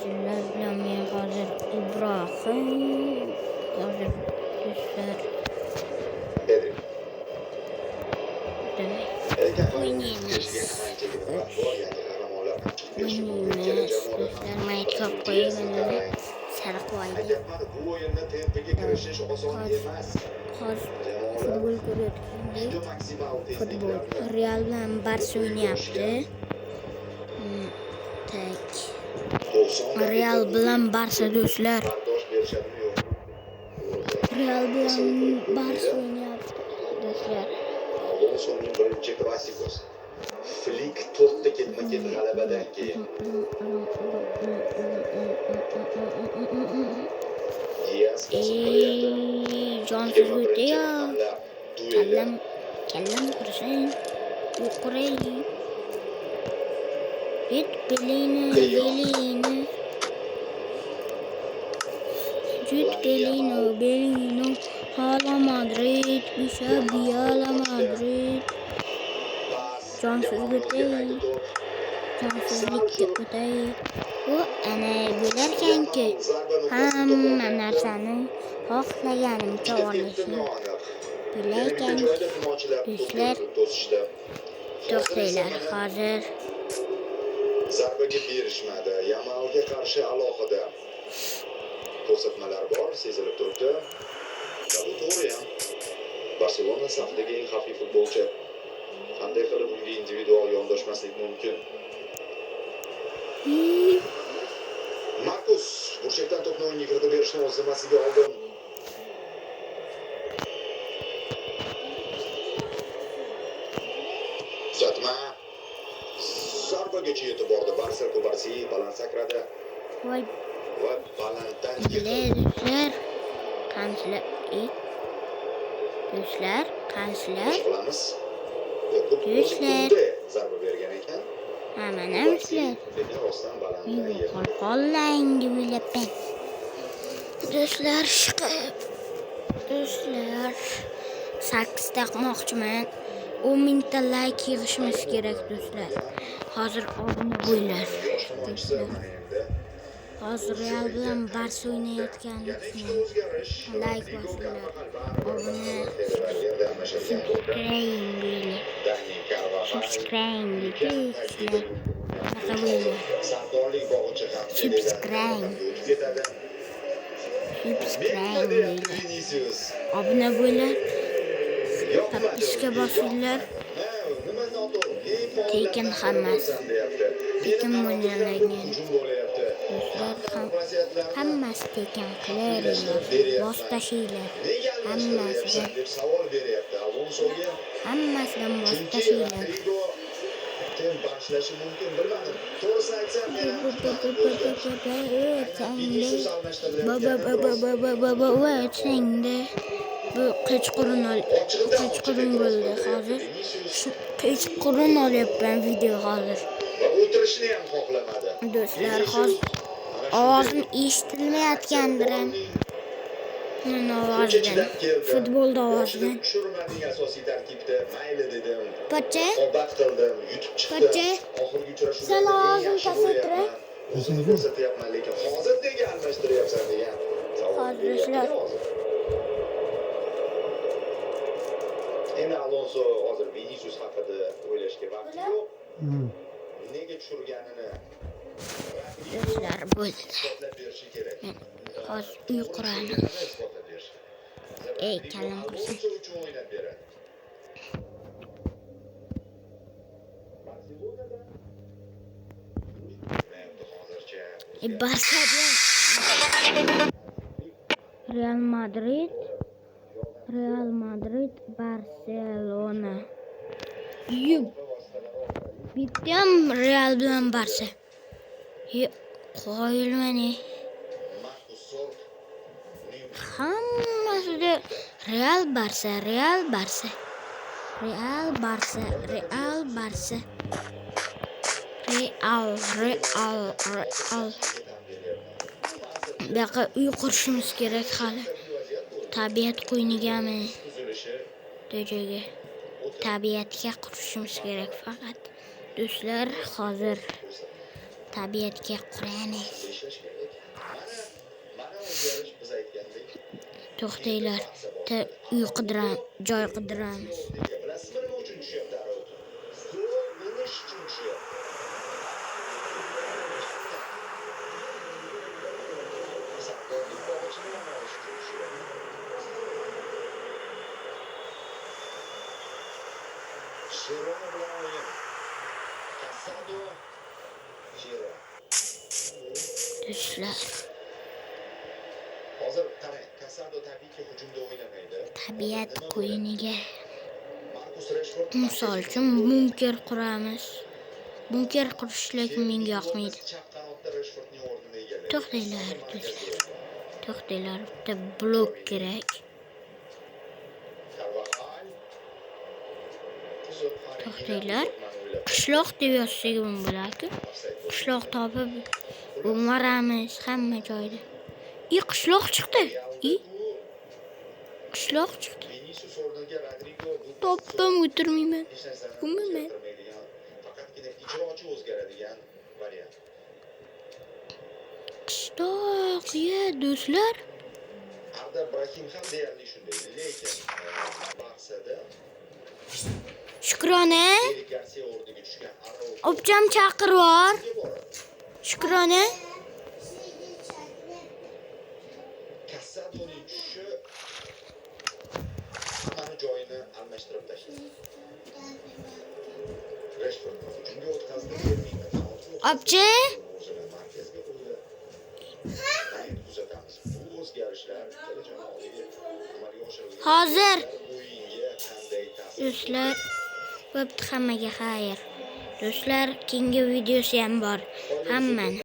Sizler bilan men hozir Ibrohim. Hozir do'stlar o'ynaymiz. Do'stlar Minecraft qo'yganini sariq qo'ydi. Hozir futbol ko'rayotgandik. Futbol Real bilan Barsa o'ynayapti. Real bilan Barsa do'stlar. Real bilan Barsa o'ynayapti do'stlar. Alonso'ning birinchi klassikosi. Flick 4 ta ketma-ket g'alabadan keyin. Diaz jonsiz o'tdi-ya. Kallam qursin. Yuqoray. Belino. Hala Madrid, Hala Madrid. Jonsizlikka o'tay. Bu ana bo'larkanki hamma narsani xohlaganimcha olishni bilaykan. Do'stlar, to'xtanglar hozir. Zarbaga berishmadi. Yamalga qarshi alohida ko'rsatmalar bor, sezilib turibdi. Bu to'g'ri ham. Barselona safidagi eng xavfli futbolchi. Qanday qilib unga individual yondashmaslik mumkin? Markus burchakdan to'pni o'yinga kiritib berishni o'z zimmasiga oldi. Uzatma. Zarbaga yetib bordi. Barsa Kubarsi baland sakradi. Voy. Va balanddan Do'stlar, qanslar. Do'stlar. Zarba bergan ekan. Mana sizlar. Qo'llangi bo'lapan. Do'stlar, do'stlar 8 taqmoqchiman. 10 mingta like yig'ishimiz kerak do'stlar. Hozir obuna bo'linglar. Hozir Real bilan Barsa o'ynayotganini like bosinglar. Obuna subscribe do'stlar. Obuna bo'linglar. Tapisga bosinglar. Tekin hammasi. Tekin mo'ljallangan. Do'stlar hammasi tekin qilaveringlar. Bos tashinglar. Hammasidan bos tashinglar. Boshlashi mumkin bilmadim. To'g'risini aytsam, bu qechqurun bo'ldi hozir. Qechqurun olyapman video hozir. O'tirishni ham xohlamadi. Do'stlar, hozir ovozim eshitilmayotgandir ham. Mana ovozdan, futbolda ovozdan. Tushirmaning asosiy tarkibda mayli dedim. Pacha? Obat qildim, yutib chiqdi. Oxirgi uchrashuvda salom tasavvur. O'zini ko'rsatyapman, lekin hozir nega almashtiryapsan degan savol. Hozirlar. Endi Alonso hozir Vinicius haqida o'ylashga vaqti yo'q. Nega tushirganini do'stlar bo'ldi. Hozir uy quraman. Kallam qursin. Barsa bilan Real Madrid, Barselona. Bitam Real bilan Barsa. Qo'yilmani. Hammasida Real Barsa. Buyoqqa uy qurishimiz kerak hali. Tabiat qo'ynigami? Joyga. Tabiatga qurishimiz kerak faqat. Do'stlar, hozir tabiatga qur'ani. Ishlash kerak. Mana o'zgarish biz aytgandek. To'xtanglar. Uy qidiram, joy qidiramiz. Bilasizmi nima uchun tushyapti arov? Stol minish uchun tushyapti. Savdoning bog'ichini namoyish uchun tushyapti. Shiro bilan o'yin. Kasado Shiro. Do'stlar, Hozir qarang, Kasado tabiiyki hujumda o'ynamaydi. tabiat qo'yiniga Markus Rashford misol uchun bunker quramiz. Bunker qurishlik menga yoqmaydi. chap qanotda Rashfordning o'rnini egallaydi. To'xtanglar, do'stlar. To'xtanglar, bitta blok kerak. Carvajal. To'xtanglar. Qishloq deb yozsak ham bo'lardi. Qishloq topib o'maramiz hamma joyda. Qishloq chiqdi. Qishloq chiqdi. Vinicius o'rniga Rodrigo Topdim, o'tirmayman. Umuman. faqatgina ijrochi o'zgaradigan variant. Qishloq, do'stlar. Arda Ibrahim ham deyarli shunday, lekin Barsada Shukrona, Eric Garcia o'rniga tushgan Araujo objam chaqirvor. boradi. Shukrona. Kassadoning tushishi hammani joyini almashtirib tashladi. Rashford hujumga o'tkazdi, Obji, o'zini markazga qo'ydi. Qayt kuzatamiz. Bu o'zgarishlar ikkala jamoaga amalga oshirilgan. hozir O'yinga qanday ta'sir do'stlar, bo'pti, hammaga xayr. Do'stlar, keyingi videosi ham bor. Hammani